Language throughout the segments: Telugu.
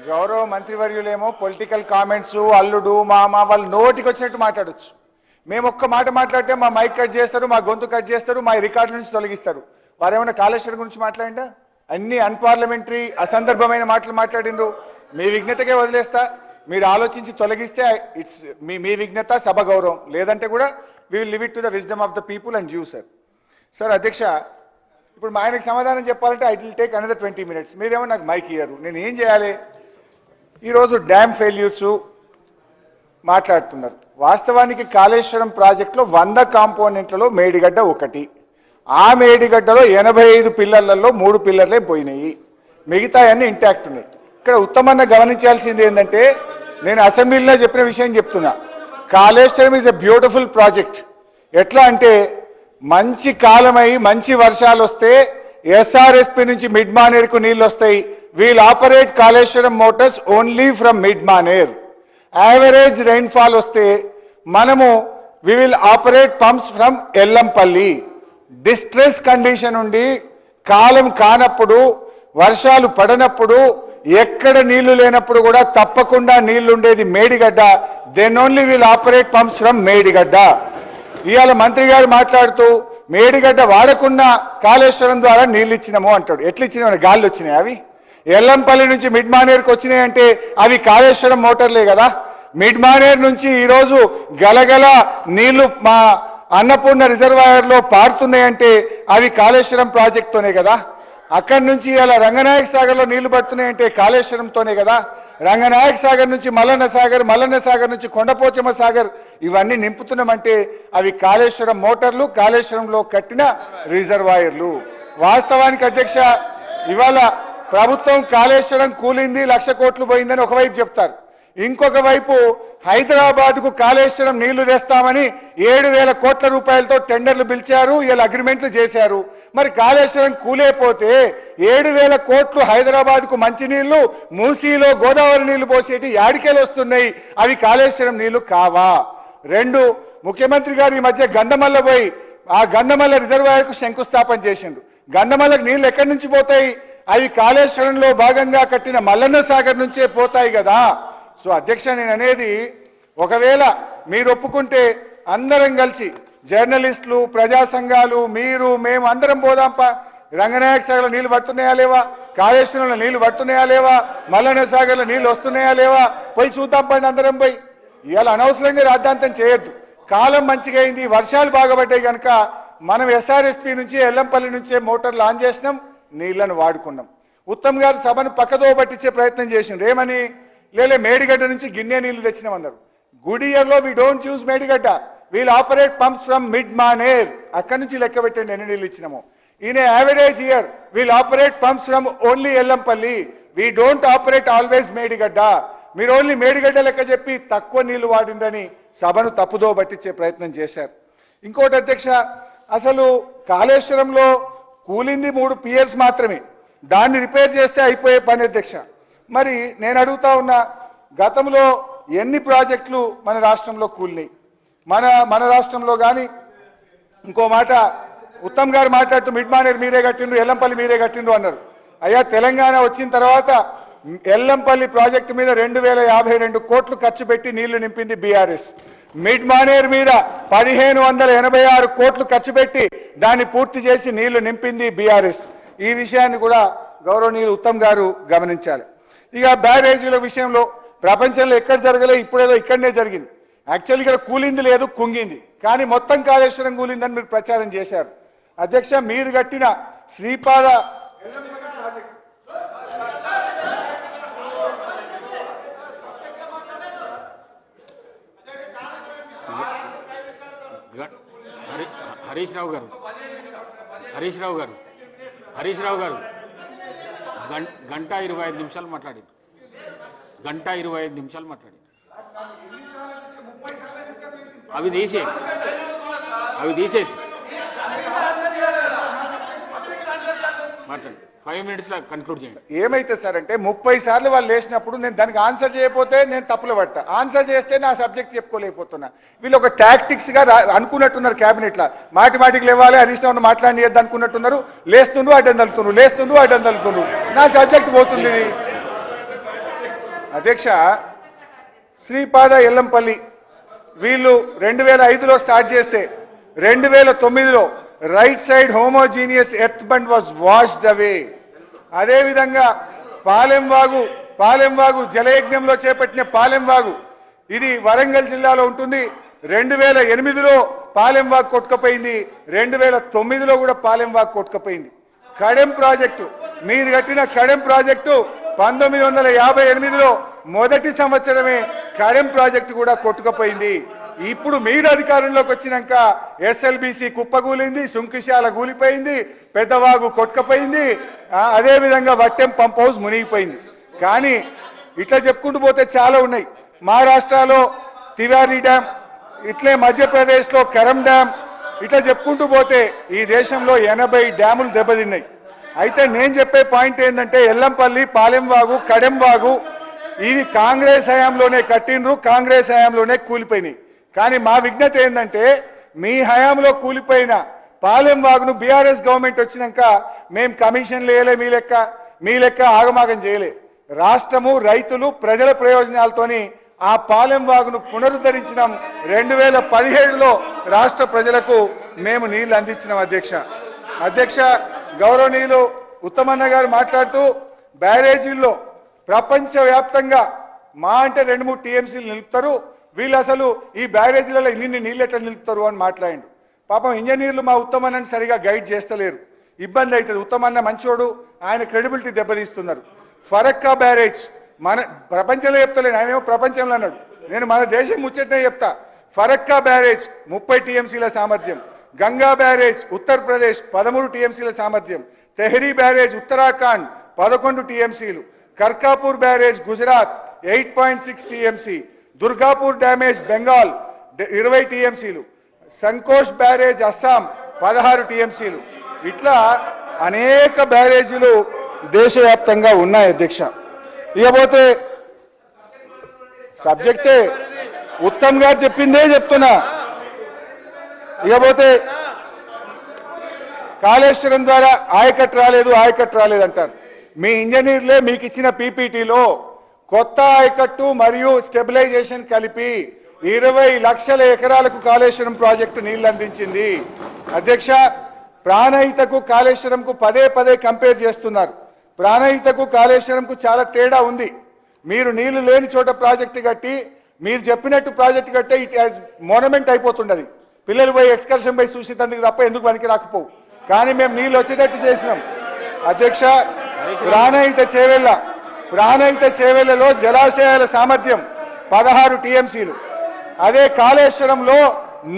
గౌరవ మంత్రివర్యులేమో పొలిటికల్ కామెంట్స్ అల్లుడు మామ వాళ్ళు నోటికి వచ్చినట్టు మాట్లాడొచ్చు. మేము ఒక్క మాట మాట్లాడితే మా మైక్ కట్ చేస్తారు, మా గొంతు కట్ చేస్తారు, మా రికార్డు నుంచి తొలగిస్తారు. వారేమైనా కాళేశ్వరం గురించి మాట్లాడిందా? అన్ని అన్పార్లమెంటరీ అసందర్భమైన మాటలు మాట్లాడిండ్రు. మీ విజ్ఞతకే వదిలేస్తా. మీరు ఆలోచించి తొలగిస్తే ఇట్స్ మీ విజ్ఞత, సభ గౌరవం. లేదంటే కూడా we will live it to the wisdom of the people and you sir. Sir అధ్యక్ష, ఇప్పుడు మా ఆయనకు సమాధానం చెప్పాలంటే I will take another 20 minutes. మీరేమో నాకు మైక్ ఇయ్యరు, నేను ఏం చేయాలి? ఈరోజు డ్యామ్ ఫెయిల్యూర్స్ మాట్లాడుతున్నారు. వాస్తవానికి కాళేశ్వరం ప్రాజెక్టులో 100 కాంపోనెంట్లలో మేడిగడ్డ ఒకటి. ఆ మేడిగడ్డలో 85 పిల్లర్లలో 3 పిల్లర్లే పోయినాయి, మిగతా అన్ని ఇంటాక్ట్ ఉన్నాయి. ఇక్కడ ఉత్తమంగా గమనించాల్సింది ఏంటంటే, నేను అసెంబ్లీలో చెప్పిన విషయం చెప్తున్నా. Kaleshwaram is a beautiful project. ఎట్లా అంటే మంచి కాలమై మంచి వర్షాలు వస్తే ఎస్ఆర్ఎస్పి నుంచి మిడ్ మానేర్కు నీళ్లు వస్తాయి. We'll operate Kaleshwaram motors only from mid Manair. Average rainfall వస్తే మనము we will operate pumps from Yellampalli. Distress condition ఉండి కాలం కానప్పుడు, వర్షాలు పడనప్పుడు, ఎక్కడ నీళ్లు లేనప్పుడు కూడా తప్పకుండా నీళ్లుండేది Medigadda. Then only will operate pumps from Medigadda. ఇవాళ మంత్రి గారు మాట్లాడుతూ మేడిగడ్డ వాడకుండా కాళేశ్వరం ద్వారా నీళ్లు ఇచ్చినాము అంటాడు. ఎట్లా ఇచ్చినామని గాలి వచ్చినాయి అవి? ఎల్లంపల్లి నుంచి మిడ్ మానేర్కి వచ్చినాయంటే అవి కాళేశ్వరం మోటార్లే కదా. మిడ్ మానేర్ నుంచి ఈరోజు గలగల నీళ్లు మా అన్నపూర్ణ రిజర్వాయర్లో పారుతున్నాయంటే అవి కాళేశ్వరం ప్రాజెక్టుతోనే కదా. అక్కడి నుంచి ఇలా రంగనాయక సాగర్లో నీళ్లు పడుతున్నాయంటే కాళేశ్వరంతోనే కదా. రంగనాయక సాగర్ నుంచి మల్లన్న సాగర్, మల్లన్న సాగర్ నుంచి కొండపోచమ్మ సాగర్ ఇవన్నీ నింపుతున్నామంటే అవి కాళేశ్వరం మోటార్లు, కాళేశ్వరంలో కట్టిన రిజర్వాయర్లు. వాస్తవానికి అధ్యక్ష, ఇవాళ ప్రభుత్వం కాళేశ్వరం కూలింది, 1,00,000 కోట్లు పోయిందని ఒకవైపు చెప్తారు. ఇంకొక వైపు హైదరాబాద్కు కాళేశ్వరం నీళ్లు తెస్తామని 7,000 కోట్ల రూపాయలతో టెండర్లు పిలిచారు, ఇలా అగ్రిమెంట్లు చేశారు. మరి కాళేశ్వరం కూలేపోతే 7,000 కోట్లు హైదరాబాద్కు మంచినీళ్లు, మూసీలో గోదావరి నీళ్లు పోసేటి యాడికేలు వస్తున్నాయి, అవి కాళేశ్వరం నీళ్లు కావా? 2, ముఖ్యమంత్రి గారు ఈ మధ్య గంధమల్ల పోయి ఆ గంధమల్ల రిజర్వాయర్కు శంకుస్థాపన చేసిండు. గంధమల్లకు నీళ్లు ఎక్కడి నుంచి పోతాయి? అవి కాళేశ్వరంలో భాగంగా కట్టిన మల్లన్న సాగర్ నుంచే పోతాయి కదా. సో అధ్యక్ష, నేను అనేది, ఒకవేళ మీరు ఒప్పుకుంటే అందరం కలిసి జర్నలిస్టులు, ప్రజా సంఘాలు, మీరు, మేము అందరం పోదాంపా. రంగనాయక సాగర్లో నీళ్లు పడుతున్నాయా లేవా? కాళేశ్వరంలో నీళ్లు పడుతున్నాయా లేవా? మల్లన్న సాగర్లో నీళ్లు వస్తున్నాయా లేవా? పోయి చూద్దాం పండి అందరం పోయి. ఇవాళ అనవసరంగా రాద్ధాంతం చేయొద్దు. కాలం మంచిగా అయింది, వర్షాలు బాగపడ్డాయి కనుక మనం ఎస్ఆర్ఎస్పి నుంచి ఎల్లంపల్లి నుంచే మోటార్లు ఆన్ చేసినాం, నీళ్లను వాడుకున్నాం. ఉత్తమ్ గారు సభను పక్కదో పట్టించే ప్రయత్నం చేసిండ్రు. ఏమని? లేలే మేడిగడ్డ నుంచి గిన్నె నీళ్లు తెచ్చినామన్నారు. గుడ్ ఇయర్లో we don't use Medigadda, we'll operate pumps from mid Manair. అక్కడి నుంచి లెక్క పెట్టండి ఎన్ని నీళ్ళు ఇచ్చినామో. In average year we'll operate pumps from only Yellampalli. We don't operate always Medigadda. మీరు ఓన్లీ మేడిగడ్డ లెక్క చెప్పి తక్కువ నీళ్లు వాడిందని సభను తప్పుదో పట్టించే ప్రయత్నం చేశారు. ఇంకోటి అధ్యక్ష, అసలు కాళేశ్వరంలో కూలింది 3 పియర్స్ మాత్రమే. దాన్ని రిపేర్ చేస్తే అయిపోయే పని అధ్యక్ష. మరి నేను అడుగుతా ఉన్నా, గతంలో ఎన్ని ప్రాజెక్టులు మన రాష్ట్రంలో కూలినాయి? మన రాష్ట్రంలో కానీ ఇంకో మాట, ఉత్తమ్ గారు మాట్లాడుతూ మిడ్ మానేర్ మీరే కట్టిండ్రు, ఎల్లంపల్లి మీరే కట్టిండ్రు అన్నారు. అయ్యా, తెలంగాణ వచ్చిన తర్వాత ఎల్లంపల్లి ప్రాజెక్టు మీద 2,052 కోట్లు ఖర్చు పెట్టి నీళ్లు నింపింది బీఆర్ఎస్. మిడ్ మానేర్ మీద 1,586 కోట్లు ఖర్చు పెట్టి దాన్ని పూర్తి చేసి నీళ్లు నింపింది బీఆర్ఎస్. ఈ విషయాన్ని కూడా గౌరవనీయులు ఉత్తమ్ గారు గమనించాలి. ఇక బ్యారేజీల విషయంలో ప్రపంచంలో ఎక్కడ జరగలే, ఇప్పుడేదో ఇక్కడనే జరిగింది. యాక్చువల్లీ ఇక్కడ కూలింది లేదు, కుంగింది. కానీ మొత్తం కాళేశ్వరం కూలిందని మీరు ప్రచారం చేశారు. అధ్యక్ష, మీరు కట్టిన శ్రీపాద హరీష్ రావు గారు గంట 25 నిమిషాలు మాట్లాడింది. గంట 25 నిమిషాలు మాట్లాడింది. అవి తీసేసి మాట్లాడండి. 5 minutes లో కన్క్లూడ్ చేయండి. ఏమైతే సార్ అంటే 30 సార్లు వాళ్ళు లేచినప్పుడు నేను దానికి ఆన్సర్ చేయకపోతే నేను తప్పులు పడతా, ఆన్సర్ చేస్తే నా సబ్జెక్ట్ చెప్పుకోలేకపోతున్నా. వీళ్ళు ఒక టాక్టిక్స్ గా అనుకున్నట్టున్నారు. క్యాబినెట్ లా మాటికి లేవాలి, హరీష్ రావు మాట్లాడియద్దు అనుకున్నట్టున్నారు. లేస్తుండ్రు అడ్డం తలుతున్నారు, లేస్తుండ్రు అడ్డం తలుతున్నారు. నా సబ్జెక్ట్ పోతుంది. అధ్యక్ష శ్రీపాద ఎల్లంపల్లి వీళ్ళు 2005లో స్టార్ట్ చేస్తే 2009లో right side homogeneous earth bund was washed away. అదేవిధంగా పాలెంవాగు జలయజ్ఞంలో చేపట్టిన పాలెంవాగు ఇది వరంగల్ జిల్లాలో ఉంటుంది. 2008లో పాలెంవాగు కొట్టుకుపోయింది, 2009లో కూడా పాలెంవాగు కొట్టుకుపోయింది. కడెం ప్రాజెక్టు మీరు కట్టిన కడెం ప్రాజెక్టు 1958లో మొదటి సంవత్సరమే కడెం ప్రాజెక్టు కూడా కొట్టుకుపోయింది. ఇప్పుడు మీరు అధికారంలోకి వచ్చినాక ఎస్ఎల్బిసి కుప్పగూలింది, సుంకిశాల కూలిపోయింది, పెద్దవాగు కొట్టుకుపోయింది, అదేవిధంగా వట్టెం పంప్ హౌస్ మునిగిపోయింది. కానీ ఇట్లా చెప్పుకుంటూ పోతే చాలా ఉన్నాయి. మహారాష్ట్రలో తివారీ డ్యామ్, ఇట్లే మధ్యప్రదేశ్లో కరం డ్యామ్, ఇట్లా చెప్పుకుంటూ పోతే ఈ దేశంలో 80 డ్యాములు దెబ్బతిన్నాయి. అయితే నేను చెప్పే పాయింట్ ఏంటంటే ఎల్లంపల్లి, పాలెంవాగు, కడెంవాగు ఇవి కాంగ్రెస్ హయాంలోనే కట్టినరు, కాంగ్రెస్ హయాంలోనే కూలిపోయినాయి. కానీ మా విజ్ఞత ఏంటంటే మీ హయాంలో కూలిపోయిన పాలెంవాగును బీఆర్ఎస్ గవర్నమెంట్ వచ్చినాక మేము కమిషన్లు వేయలే, మీ లెక్క ఆగమాగం చేయలే. రాష్ట్రము, రైతులు, ప్రజల ప్రయోజనాలతోని ఆ పాలెంవాగును పునరుద్ధరించినాం. 2017లో రాష్ట్ర ప్రజలకు మేము నీళ్లు అందించినాం. అధ్యక్ష గౌరవనీయులు ఉత్తమన్న గారు మాట్లాడుతూ బ్యారేజీల్లో ప్రపంచవ్యాప్తంగా మా అంటే 2-3 టీఎంసీలు నిలుపుతారు, వీళ్ళు అసలు ఈ బ్యారేజీలలో ఇన్ని నీళ్ళు ఎట్లా నిలుపుతారు అని మాట్లాడిండు. పాపం ఇంజనీర్లు మా ఉత్తమన్నని సరిగా గైడ్ చేస్తలేరు, ఇబ్బంది అవుతుంది. ఉత్తమన్న మంచోడు, ఆయన క్రెడిబిలిటీ దెబ్బతీస్తున్నారు. ఫరక్కా బ్యారేజ్ మన ప్రపంచంలో చెప్తలేను, ఆయనేమో ప్రపంచంలో అన్నాడు, నేను మన దేశం ముచ్చటనే చెప్తా. ఫరక్కా బ్యారేజ్ 30 టీఎంసీల సామర్థ్యం, గంగా బ్యారేజ్ ఉత్తరప్రదేశ్ 13 టీఎంసీల సామర్థ్యం, తెహ్రీ బ్యారేజ్ ఉత్తరాఖండ్ 11 టీఎంసీలు, Karkapur barrage Gujarat 8.6 TMC, Durgapur damage Bengal 20 టీఎంసీలు, సంకోష్ బ్యారేజ్ అస్సాం 16 టీఎంసీలు. ఇట్లా అనేక బ్యారేజీలు దేశవ్యాప్తంగా ఉన్నాయి. అధ్యక్ష ఇకపోతే సబ్జెక్టే ఉత్తమ్ గారు చెప్పిందే చెప్తున్నా. ఇకపోతే కాళేశ్వరం ద్వారా ఆయకట్టు రాలేదు అంటారు. మీ ఇంజనీర్లే మీకు ఇచ్చిన పీపీటీలో కొత్త ఆయకట్టు మరియు స్టెబిలైజేషన్ కలిపి 20 లక్షల ఎకరాలకు కాళేశ్వరం ప్రాజెక్టు నీళ్లు అందించింది. అధ్యక్ష ప్రాణహితకు కాళేశ్వరంకు పదే కంపేర్ చేస్తున్నారు. ప్రాణహితకు కాళేశ్వరంకు చాలా తేడా ఉంది. మీరు నీళ్లు లేని చోట ప్రాజెక్టు కట్టి, మీరు చెప్పినట్టు ప్రాజెక్టు కట్టే ఇట్ యాజ్ మోనమెంట్ అయిపోతుండది. పిల్లలు పోయి ఎక్స్కర్షన్ పోయి చూసేందుకు తప్ప ఎందుకు పనికి రాకపోవు. కానీ మేము నీళ్లు వచ్చేటట్టు చేసినాం. అధ్యక్ష ప్రాణహిత చేవెళ్లలో జలాశయాల సామర్థ్యం 16 టీఎంసీలు. అదే కాళేశ్వరంలో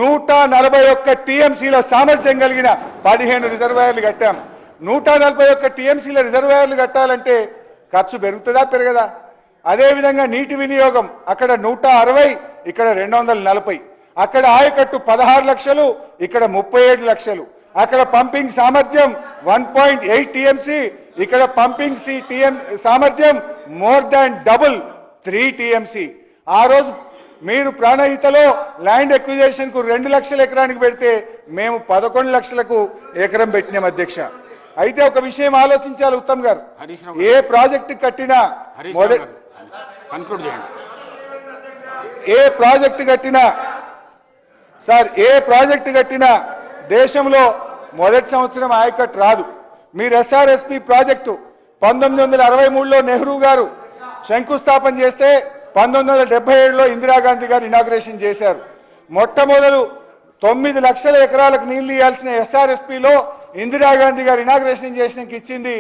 141 టీఎంసీల సామర్థ్యం కలిగిన 15 రిజర్వాయర్లు కట్టాం. 141 టీఎంసీల రిజర్వాయర్లు కట్టాలంటే ఖర్చు పెరుగుతుందా పెరగదా? అదేవిధంగా నీటి వినియోగం అక్కడ 160, ఇక్కడ 240. అక్కడ ఆయకట్టు 16 లక్షలు, ఇక్కడ 37 లక్షలు. అక్కడ పంపింగ్ సామర్థ్యం 1.8 టీఎంసీ, ఇక్కడ పంపింగ్ సామర్థ్యం మోర్ దాన్ డబుల్ 3 టీఎంసీ. ఆ రోజు మీరు ప్రాణహితలో ల్యాండ్ ఎక్విజేషన్ కు 2 లక్షల ఎకరానికి పెడితే మేము 11 లక్షలకు ఎకరం పెట్టినాం. అధ్యక్ష అయితే ఒక విషయం ఆలోచించాలి ఉత్తమ్ గారు, ఏ ప్రాజెక్టు కట్టినా ఏ ప్రాజెక్టు కట్టినా దేశంలో మొదటి సంవత్సరం ఆయకట్టు రాదు. మీరు ఎస్ఆర్ఎస్పి ప్రాజెక్టు 1963లో నెహ్రూ గారు శంకుస్థాపన చేస్తే 1977లో ఇందిరాగాంధీ గారు ఇనాగ్రేషన్ చేశారు. మొట్టమొదలు 9 లక్షల ఎకరాలకు నీళ్లు ఇవ్వాల్సిన ఎస్ఆర్ఎస్పిలో ఇందిరాగాంధీ గారు ఇనాగ్రేషన్ చేసినాక ఇచ్చింది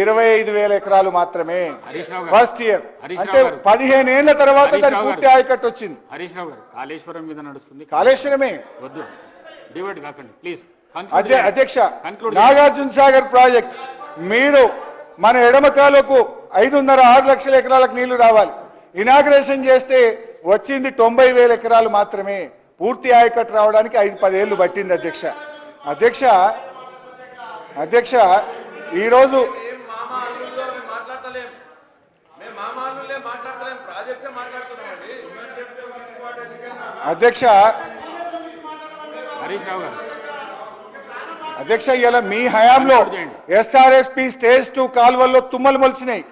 25,000 ఎకరాలు మాత్రమే ఫస్ట్ ఇయర్. అంటే 15 ఏళ్ల తర్వాత దాని పూర్తి ఆయకట్టు వచ్చింది. హరీష్ రావు గారు కాళేశ్వరం మీద నడుస్తుంది, కాళేశ్వరమే వద్దు డిబేట్ కాకండి ప్లీజ్. అధ్యక్ష నాగార్జున సాగర్ ప్రాజెక్ట్ మీరు మన ఎడమ కాలువకు 5.5-6 లక్షల ఎకరాలకు నీళ్లు రావాలి. ఇనాగ్రేషన్ చేస్తే వచ్చింది 90,000 ఎకరాలు మాత్రమే. పూర్తి ఆయకట్టు రావడానికి 5-10 ఏళ్లు పట్టింది. అధ్యక్ష ఈరోజు అధ్యక్ష ఇలా మీ హయాంలో ఎస్ఆర్ఎస్పి స్టేజ్ 2 కాలువల్లో తుమ్మలు మొలిచినాయి.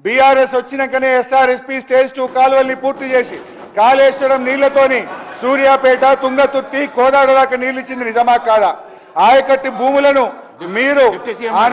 బీఆర్ఎస్ వచ్చినాకనే ఎస్ఆర్ఎస్పీ స్టేజ్ 2 కాలువల్ని పూర్తి చేసి కాళేశ్వరం నీళ్లతోని సూర్యాపేట తుంగతుర్తి కోదాడ దాకా నీళ్లు ఇచ్చింది నిజమా కాదా? ఆయకట్టి భూములను మీరు డిప్యూటీ సీఎం ఆ-